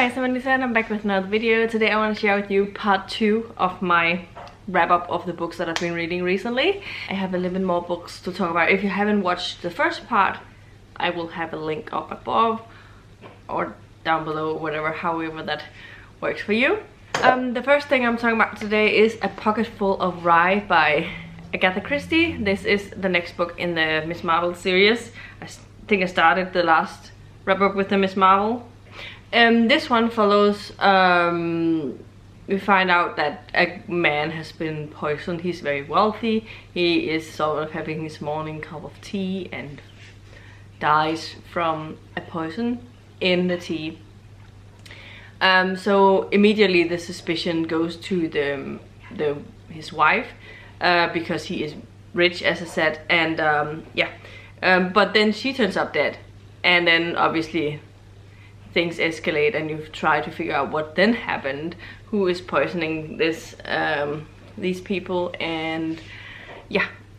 guys, I'm Anissa and I'm back with another video. Today I want to share with you part 2 of my wrap up of the books that I've been reading recently. I have a little bit more books to talk about. If you haven't watched the first part, I will have a link up above or down below, whatever, however that works for you. The first thing I'm talking about today is A Pocketful of Rye by Agatha Christie. This is the next book in the Miss Marvel series. I think I started the last wrap up with the Miss Marvel. This one follows, we find out that a man has been poisoned. He's very wealthy. He is sort of having his morning cup of tea and dies from a poison in the tea. So immediately the suspicion goes to his wife, because he is rich, as I said, and but then she turns up dead, and then obviously things escalate and you try to figure out what then happened, who is poisoning these people, and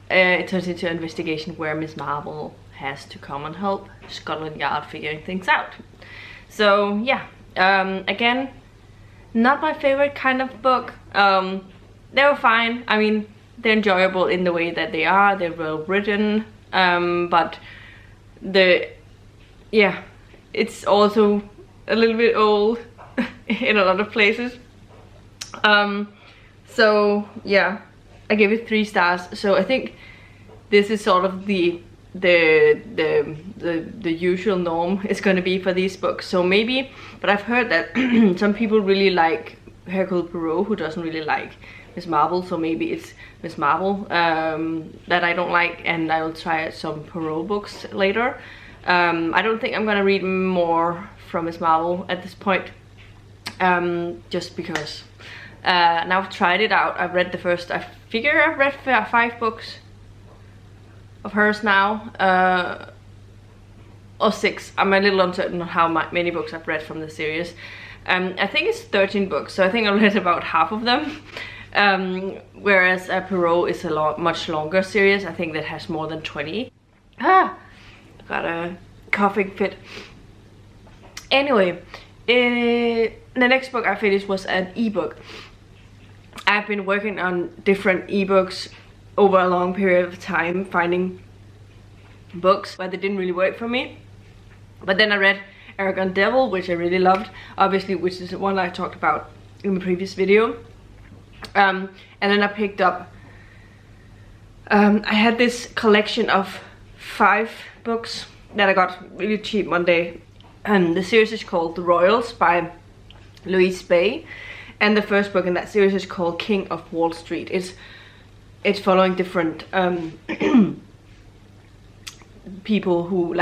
it turns into an investigation where Miss Marvel has to come and help Scotland Yard figuring things out. So yeah, again, not my favorite kind of book. They were fine. I mean, they're enjoyable in the way that they are. They're well written, but it's also a little bit old in a lot of places. So yeah, I gave it 3 stars. So I think this is sort of the usual norm is going to be for these books. So maybe, but I've heard that some people really like Hercule Poirot, who doesn't really like Miss Marvel. So maybe it's Miss Marvel that I don't like, and I will try some Poirot books later. I don't think I'm gonna read more from Miss Marvel at this point, just because now I've tried it out. I've read the first, I figure I've read 5 books of hers now, or 6. I'm a little uncertain on how many books I've read from the series. I think it's 13 books, so I think I read about half of them. Whereas Poirot is a much longer series. I think that has more than 20. Got a coughing fit. Anyway, the next book I finished was an ebook. I've been working on different ebooks over a long period of time, finding books but they didn't really work for me. But then I read Aragon Devil, which I really loved, obviously, which is the one I talked about in the previous video. And then I picked up, I had this collection of 5 books that I got really cheap one day, and the series is called The Royals by Louise Bay, and the first book in that series is called King of Wall Street. It's following different people who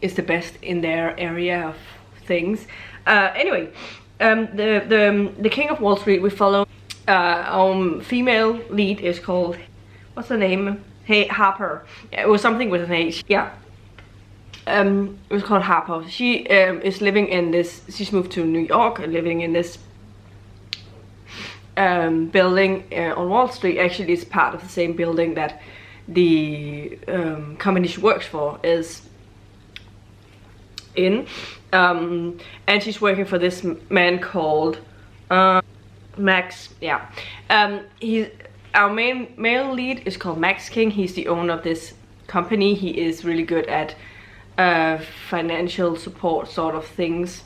is the best in their area of things. Anyway, the King of Wall Street, we follow our female lead is called, what's her name? Hey, Harper. Yeah, it was something with an H. Yeah. It was called Harper. She is living in this, she's moved to New York and living in this building on Wall Street. Actually, it's part of the same building that the company she works for is in. And she's working for this man called Max. Yeah. Our main male lead is called Max King. He's the owner of this company. He is really good at financial support sort of things.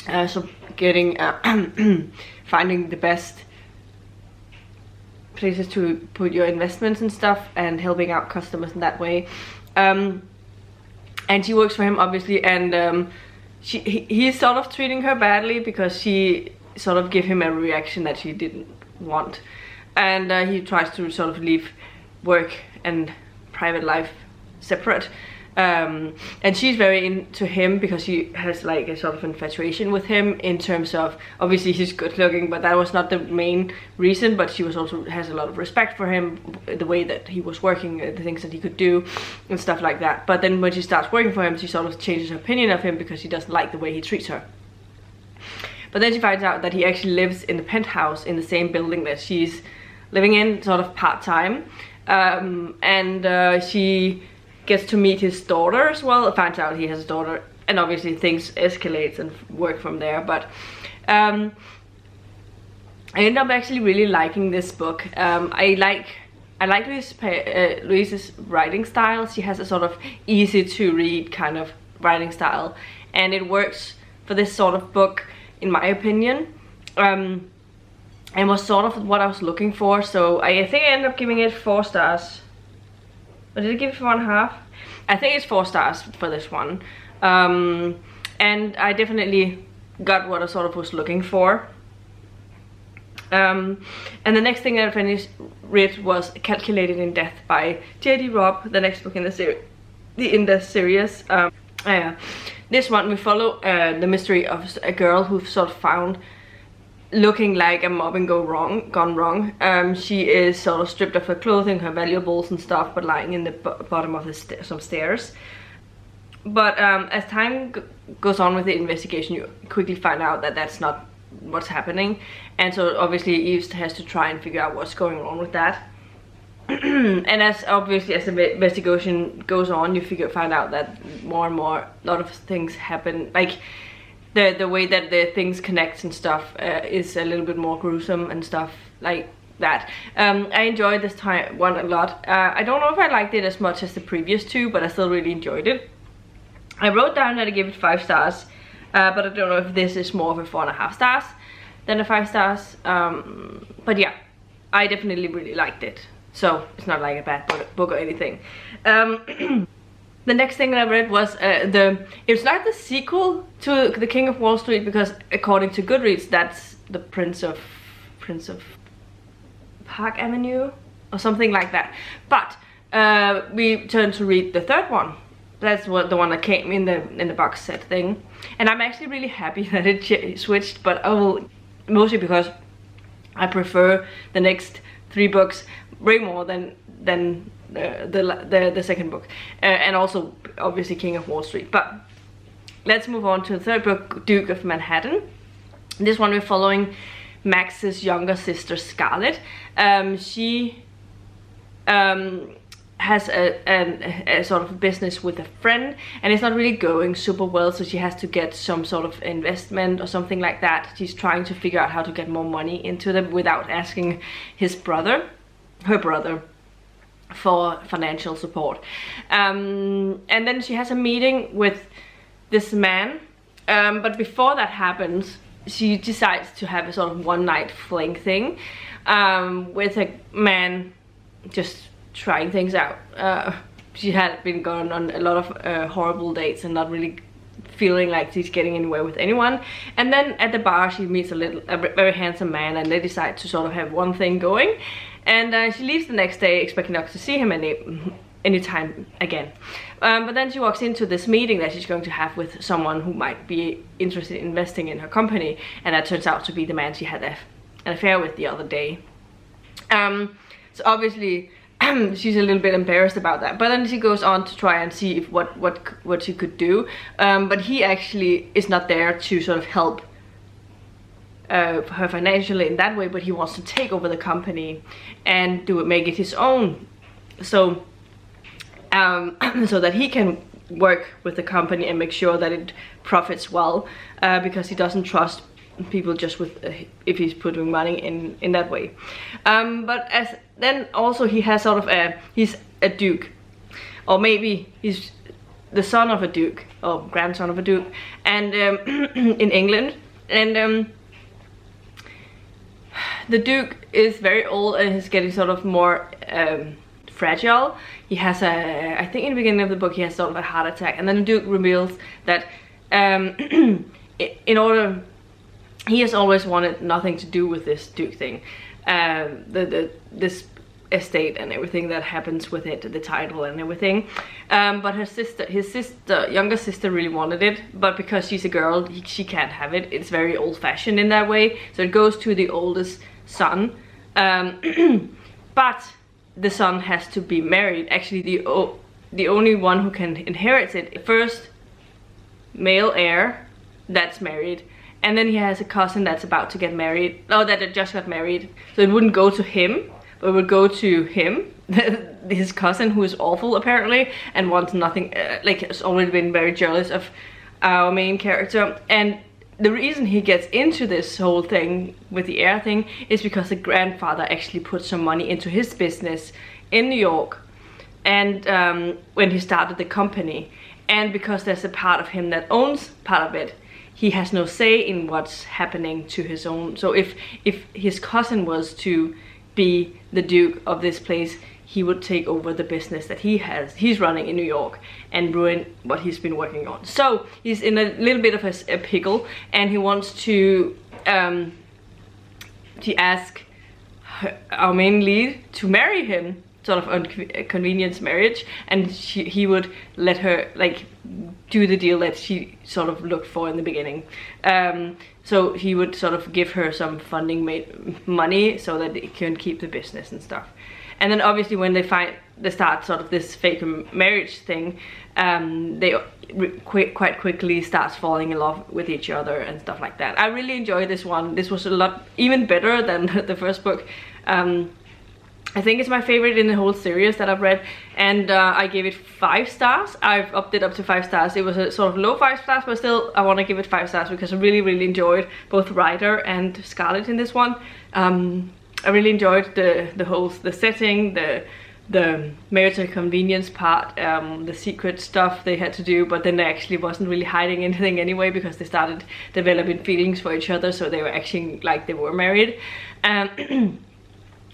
So getting finding the best places to put your investments and stuff, and helping out customers in that way. And she works for him, obviously, and he's sort of treating her badly because she sort of gave him a reaction that she didn't want. And he tries to sort of leave work and private life separate. And she's very into him because she has like a sort of infatuation with him, in terms of, obviously he's good looking, but that was not the main reason. But she was also has a lot of respect for him, the way that he was working, the things that he could do and stuff like that. But then when she starts working for him, she sort of changes her opinion of him because she doesn't like the way he treats her. But then she finds out that he actually lives in the penthouse in the same building that she's living in, sort of part-time. And she gets to meet his daughter as well. Finds out he has a daughter and obviously things escalate and work from there. But I ended up actually really liking this book. I like Louise's writing style. She has a sort of easy to read kind of writing style, and it works for this sort of book in my opinion, and was sort of what I was looking for. So I think I ended up giving it 4 stars. Or did I give it 4.5? I think it's 4 stars for this one, and I definitely got what I sort of was looking for. And the next thing that I read was Calculated in Death by J.D. Robb, the next book in the series. This one we follow the mystery of a girl who's sort of found looking like a mobbing gone wrong. She is sort of stripped of her clothing, her valuables and stuff, but lying in the bottom of some stairs. But as time goes on with the investigation, you quickly find out that that's not what's happening, and so obviously Eve has to try and figure out what's going on with that. And as the investigation goes on, you find out that more and more, a lot of things happen, like the way that the things connect and stuff is a little bit more gruesome and stuff like that. I enjoyed this one a lot. I don't know if I liked it as much as the previous 2, but I still really enjoyed it. I wrote down that I gave it 5 stars, but I don't know if this is more of a 4.5 stars than a 5 stars. But yeah, I definitely really liked it. So it's not like a bad book or anything. The next thing that I read was it's not the sequel to The King of Wall Street, because according to Goodreads, that's the Prince of Park Avenue or something like that. But we turned to read the 3rd one. That's the one that came in the box set thing, and I'm actually really happy that it switched. But mostly because I prefer the next 3 books way more than the second book, and also obviously King of Wall Street. But let's move on to the 3rd book, Duke of Manhattan. This one we're following Max's younger sister Scarlett. She has a sort of business with a friend, and it's not really going super well, so she has to get some sort of investment or something like that. She's trying to figure out how to get more money into them without asking her brother for financial support. And then she has a meeting with this man, but before that happens, she decides to have a sort of one-night fling thing with a man, just trying things out. She had been going on a lot of horrible dates and not really feeling like she's getting anywhere with anyone. And then at the bar she meets a very handsome man, and they decide to sort of have one thing going. And she leaves the next day expecting not to see him anytime again. But then she walks into this meeting that she's going to have with someone who might be interested in investing in her company, and that turns out to be the man she had an affair with the other day. So obviously she's a little bit embarrassed about that, but then she goes on to try and see if what she could do. But he actually is not there to sort of help her financially in that way, but he wants to take over the company and make it his own, so so that he can work with the company and make sure that it profits well, because he doesn't trust people just with if he's putting money in that way. But then also he has sort of he's a duke, or maybe he's the son of a duke or grandson of a duke, and in England, and the duke is very old and he's getting sort of more fragile. He has I think in the beginning of the book he has sort of a heart attack, and then the duke reveals that he has always wanted nothing to do with this duke thing, this estate and everything that happens with it, the title and everything. But his younger sister really wanted it, but because she's a girl, she can't have it. It's very old-fashioned in that way, so it goes to the oldest son. But the son has to be married. Actually, the only one who can inherit it, first male heir that's married, and then he has a cousin that's about to get married. Oh, that just got married. So it wouldn't go to him, but it would go to him, his cousin, who is awful apparently, and wants nothing, like has already been very jealous of our main character. And the reason he gets into this whole thing with the air thing is because the grandfather actually put some money into his business in New York, and when he started the company. And because there's a part of him that owns part of it, he has no say in what's happening to his own. So if his cousin was to be the duke of this place, he would take over the business that he's running in New York and ruin what he's been working on. So he's in a little bit of a pickle, and he wants to ask our main lead to marry him, sort of on a convenience marriage, and he would let her like do the deal that she sort of looked for in the beginning. So he would sort of give her some funding money so that they can keep the business and stuff. And then obviously when they start sort of this fake marriage thing, they quite quickly starts falling in love with each other and stuff like that. I really enjoyed this one. This was a lot even better than the first book. I think it's my favorite in the whole series that I've read, and I gave it 5 stars. I've upped it up to 5 stars. It was a sort of low 5 stars, but still I want to give it 5 stars because I really enjoyed both Ryder and Scarlett in this one. I really enjoyed the setting, the marital convenience part, the secret stuff they had to do, but then they actually wasn't really hiding anything anyway, because they started developing feelings for each other, so they were acting like they were married.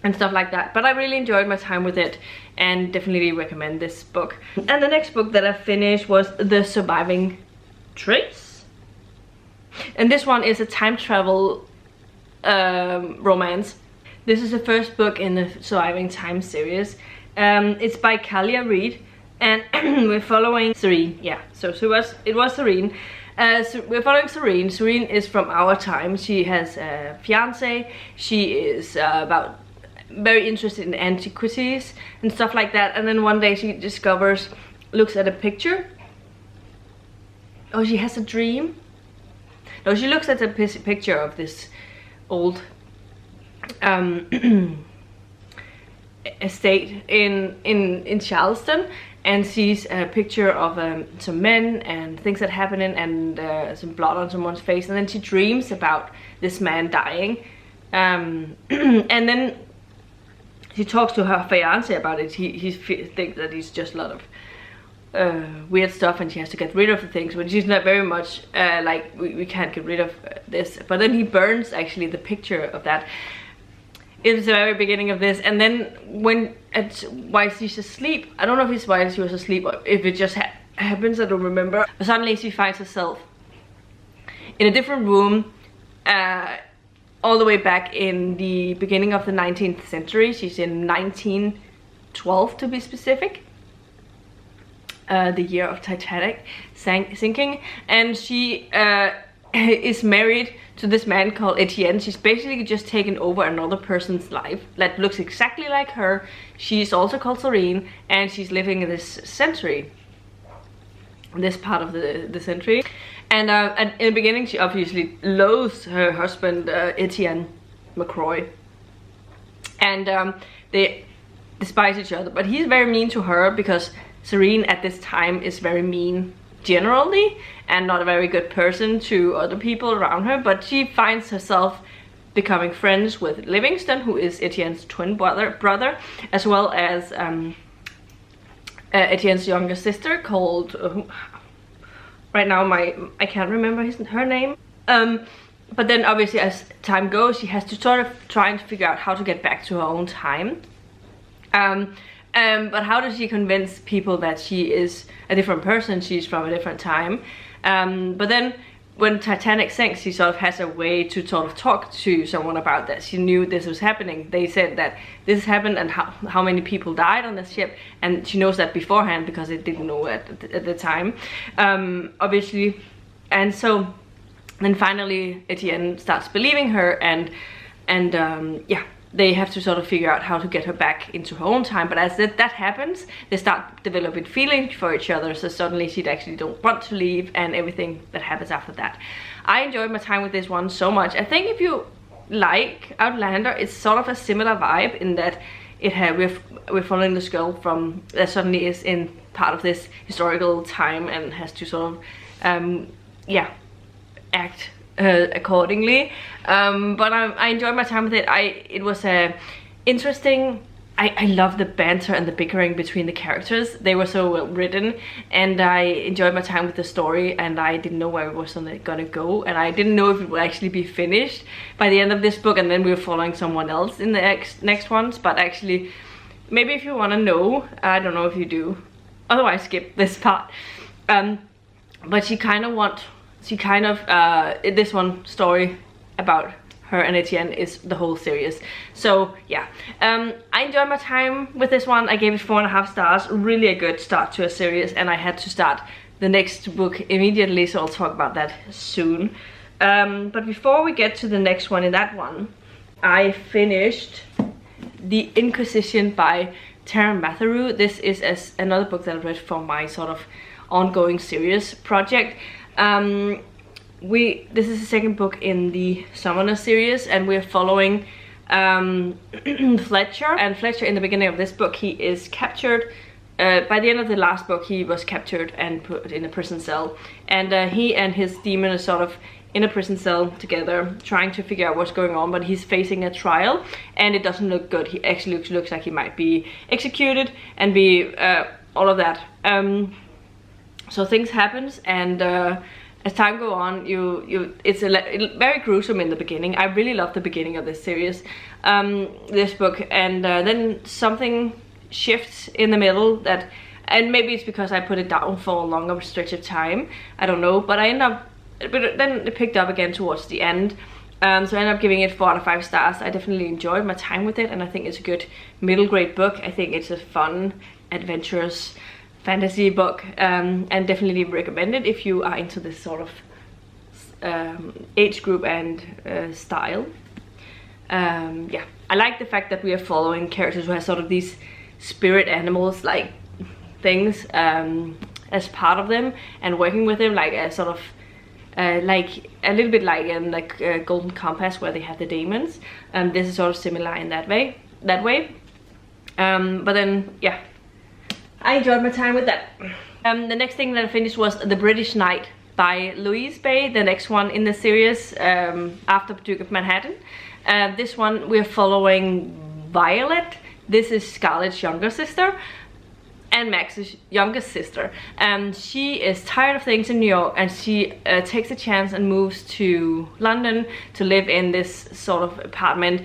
And stuff like that. But I really enjoyed my time with it, and definitely recommend this book. And the next book that I finished was The Surviving Trace, and this one is a time travel romance. This is the first book in the Surviving Time series. It's by Kalia Reed, and we're following Serene. Yeah, so it was Serene. So we're following Serene. Serene is from our time. She has a fiance. She is very interested in antiquities and stuff like that, and then one day she looks at a picture. Oh, she has a dream. No, she looks at a picture of this old estate in Charleston, and sees a picture of some men and things that happen, and some blood on someone's face, and then she dreams about this man dying, and then she talks to her fiance about it. He thinks that he's just a lot of weird stuff, and she has to get rid of the things, but she's not very much like we can't get rid of this. But then he burns actually the picture of that. It was the very beginning of this, and then while she's asleep, I don't know if it's while she was asleep or if it just happens, I don't remember, but suddenly she finds herself in a different room, all the way back in the beginning of the 19th century. She's in 1912 to be specific, the year of Titanic sinking, and she is married to this man called Etienne. She's basically just taken over another person's life that looks exactly like her. She's also called Serene, and she's living in this century, this part of the century. And in the beginning, she obviously loathes her husband, Etienne McCroy. And they despise each other. But he's very mean to her, because Serene at this time is very mean generally, and not a very good person to other people around her. But she finds herself becoming friends with Livingston, who is Etienne's twin brother, as well as Etienne's younger sister called... right now I can't remember her name. But then obviously as time goes, she has to sort of try and figure out how to get back to her own time. But how does she convince people that she is a different person, she's from a different time? But then when Titanic sinks, she sort of has a way to sort of talk to someone about that. She knew this was happening. They said that this happened and how many people died on the ship, and she knows that beforehand because they didn't know at the time, obviously. And so then finally Etienne starts believing her, and yeah, they have to sort of figure out how to get her back into her own time. But as that happens, they start developing feelings for each other, so suddenly she actually don't want to leave, and everything that happens after that. I enjoyed my time with this one so much. I think if you like Outlander, it's sort of a similar vibe in that we're following this girl that suddenly is in part of this historical time and has to sort of yeah, act accordingly. But I enjoyed my time with it. It was interesting. I love the banter and the bickering between the characters. They were so well written, and I enjoyed my time with the story, and I didn't know where it was gonna go, and I didn't know if it would actually be finished by the end of this book, and then we were following someone else in the next ones. But actually, maybe if you want to know, I don't know if you do, otherwise skip this part. But she kind of this one story about her and Etienne is the whole series. So yeah, I enjoyed my time with this one. I gave it 4.5 stars. Really a good start to a series, and I had to start the next book immediately, so I'll talk about that soon. But before we get to the next one, in that one I finished The Inquisition by Taran Matharu. This is another book that I read for my sort of ongoing series project. This is the second book in the Summoner series, and we're following Fletcher. And Fletcher, in the beginning of this book, he is captured. By the end of the last book, he was captured and put in a prison cell, and he and his demon are sort of in a prison cell together, trying to figure out what's going on. But he's facing a trial, and it doesn't look good. He actually looks like he might be executed and be all of that. So things happens, and as time goes on, it's very gruesome in the beginning. I really love the beginning of this series, this book, and then something shifts in the middle and maybe it's because I put it down for a longer stretch of time. I don't know, but then it picked up again towards the end. So I ended up giving it 4 out of 5 stars. I definitely enjoyed my time with it, and I think it's a good middle grade book. I think it's a fun, adventurous fantasy book, and definitely recommend it if you are into this sort of age group and style. Yeah, I like the fact that we are following characters who have sort of these spirit animals like things as part of them, and working with them like a sort of like a little bit like in Golden Compass, where they have the demons. This is sort of similar in that way. But then yeah, I enjoyed my time with that. The next thing that I finished was The British Knight by Louise Bay, the next one in the series after Duke of Manhattan. This one we're following Violet. This is Scarlett's younger sister and Max's youngest sister. She is tired of things in New York, and she takes a chance and moves to London to live in this sort of apartment.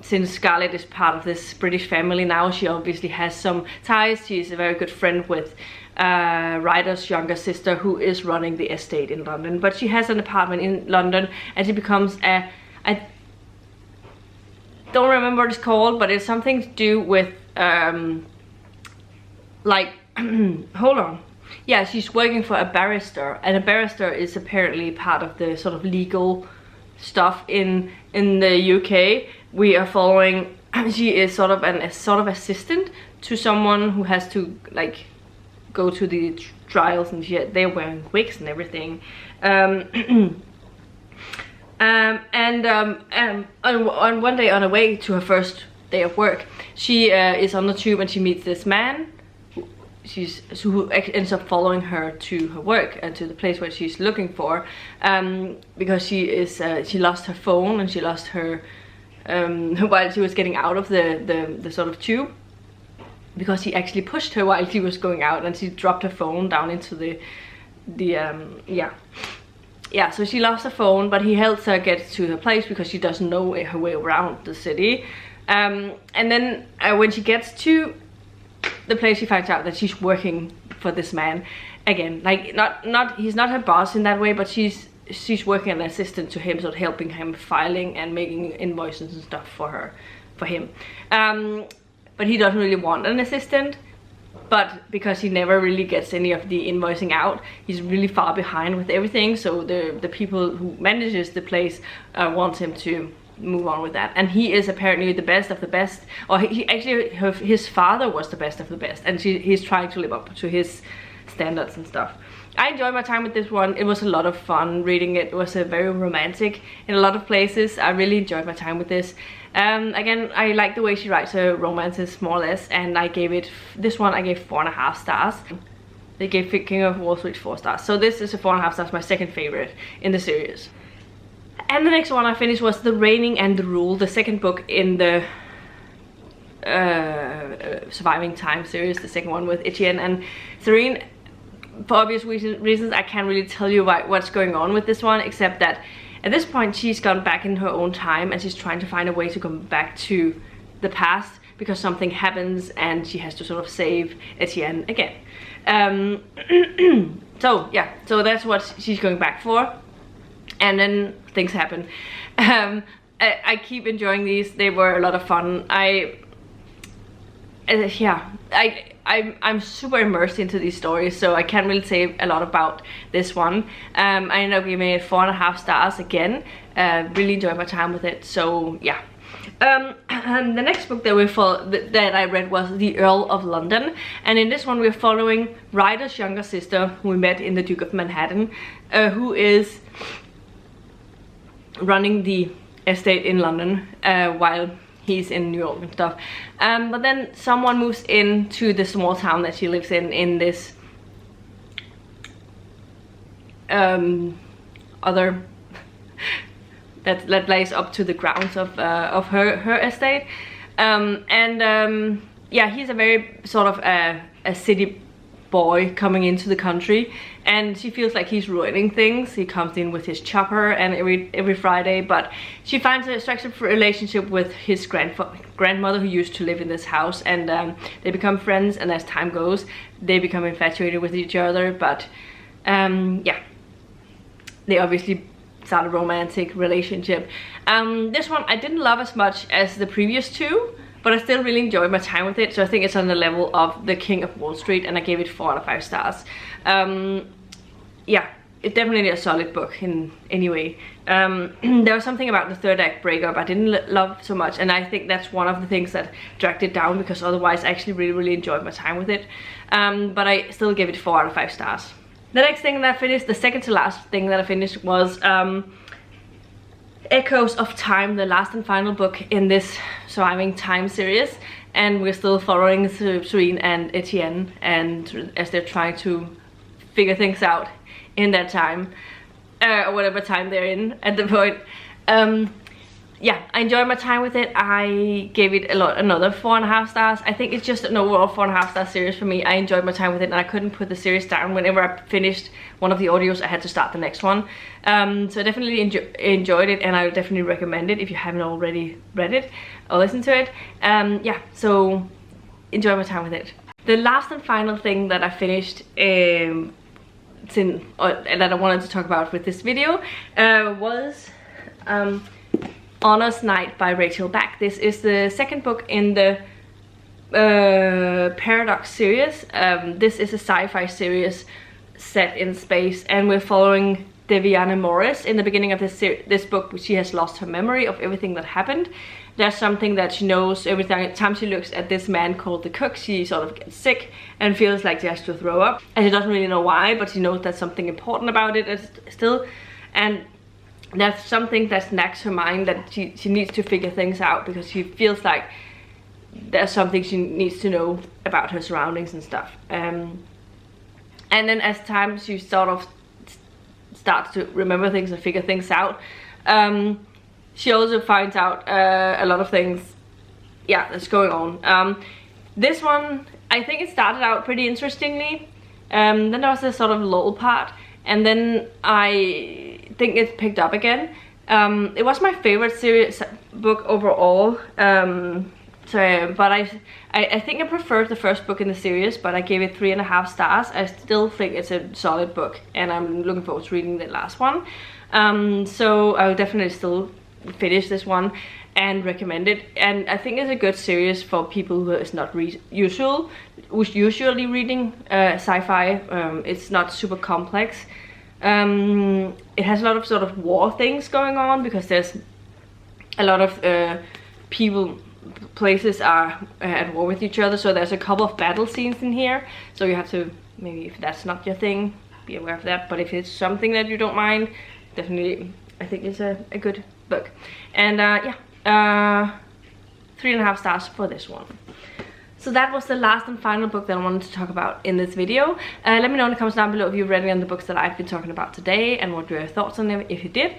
Since Scarlett is part of this British family now, she obviously has some ties. She's a very good friend with Ryder's younger sister, who is running the estate in London. But she has an apartment in London, and she becomes I don't remember what it's called, but it's something to do with like hold on. Yeah, she's working for a barrister, and a barrister is apparently part of the sort of legal stuff in the UK. We are following, she is sort of an assistant to someone who has to like go to the trials, and they're wearing wigs and everything. And on one day on her way to her first day of work, she is on the tube, and she meets this man who ends up following her to her work and to the place where she's looking for, because she lost her phone, and she lost her while she was getting out of the sort of tube, because he actually pushed her while she was going out, and she dropped her phone down into the yeah, so she lost her phone, but he helps her get to her place because she doesn't know her way around the city. And then when she gets to the place, she finds out that she's working for this man again. Like he's not her boss in that way, but she's working as an assistant to him, sort of helping him filing and making invoices and stuff for him. But he doesn't really want an assistant, but because he never really gets any of the invoicing out, he's really far behind with everything. So the people who manages the place want him to move on with that, and he is apparently the best of the best, or he actually, his father was the best of the best, and he's trying to live up to his standards and stuff. I enjoyed my time with this one. It was a lot of fun reading it. It was a very romantic in a lot of places. I really enjoyed my time with this. Again, I like the way she writes her romances more or less, and I gave this one 4.5 stars. they gave King of Wall Street 4 stars. So this is a 4.5 stars, my second favorite in the series. And the next one I finished was The Reigning and the Rule, the second book in the Surviving Time series, the second one with Etienne and Serene. For obvious reasons, I can't really tell you what's going on with this one, except that at this point she's gone back in her own time and she's trying to find a way to come back to the past because something happens and she has to sort of save Etienne again. So yeah, so that's what she's going back for, and then things happen. I keep enjoying these. They were a lot of fun. I'm super immersed into these stories, so I can't really say a lot about this one. I ended up giving it 4.5 stars again. Really enjoyed my time with it, so yeah. And the next book that I read was The Earl of London, and in this one we're following Ryder's younger sister, who we met in The Duke of Manhattan, who is running the estate in London while he's in New York and stuff. But then someone moves into the small town that she lives in this other that lays up to the grounds of her estate. Yeah, he's a very sort of a city boy coming into the country, and she feels like he's ruining things. He comes in with his chopper and every Friday, but she finds a structured relationship with his grandmother who used to live in this house, and they become friends, and as time goes they become infatuated with each other. But yeah, they obviously start a romantic relationship. This one I didn't love as much as the previous two, but I still really enjoyed my time with it, so I think it's on the level of The King of Wall Street, and I gave it 4 out of 5 stars. Yeah, it's definitely a solid book in any way. There was something about the third act breakup I didn't love so much, and I think that's one of the things that dragged it down, because otherwise I actually really enjoyed my time with it. But I still gave it 4 out of 5 stars. The next thing that I finished, the second to last thing that I finished, was Echoes of Time, the last and final book in this Surviving Time series, and we're still following Serene and Etienne, and as they're trying to figure things out in that time, or whatever time they're in at the point. Yeah, I enjoyed my time with it. I gave it another 4.5 stars. I think it's just an overall 4.5 star series for me. I enjoyed my time with it, and I couldn't put the series down. Whenever I finished one of the audios, I had to start the next one. So I definitely enjoyed it, and I would definitely recommend it if you haven't already read it or listened to it. Yeah, so enjoy my time with it. The last and final thing that I finished that I wanted to talk about with this video was Honor's Night by Rachel Bach. This is the second book in the Paradox series. This is a sci-fi series set in space, and we're following Deviana Morris. In the beginning of this book, she has lost her memory of everything that happened. There's something that she knows. Every time she looks at this man called the cook, she sort of gets sick and feels like she has to throw up, and she doesn't really know why, but she knows there's something important about it still, and that's something that nags her mind, that she needs to figure things out, because she feels like there's something she needs to know about her surroundings and stuff. And then as time she sort of starts to remember things and figure things out, she also finds out a lot of things, yeah, that's going on. This one, I think it started out pretty interestingly. Then there was this sort of lull part, and then I think it's picked up again. It was my favorite series book overall. But I think I preferred the first book in the series, but I gave it 3.5 stars. I still think it's a solid book, and I'm looking forward to reading the last one. So I'll definitely still finish this one and recommend it. And I think it's a good series for people who is not usually reading sci-fi. It's not super complex. It has a lot of sort of war things going on, because there's a lot of places are at war with each other, so there's a couple of battle scenes in here, so you have to, maybe if that's not your thing, be aware of that. But if it's something that you don't mind, definitely I think it's a good book. And yeah, 3.5 stars for this one. So that was the last and final book that I wanted to talk about in this video. Let me know in the comments down below if you've read any of the books that I've been talking about today and what your thoughts on them if you did.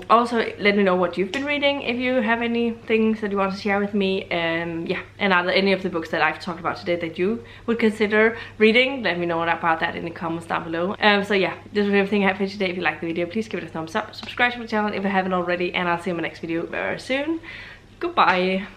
Also let me know what you've been reading if you have any things that you want to share with me. Yeah, and are there any of the books that I've talked about today that you would consider reading? Let me know about that in the comments down below. So yeah, this was everything I had for you today. If you liked the video, please give it a thumbs up, subscribe to my channel if you haven't already, and I'll see you in my next video very soon. Goodbye.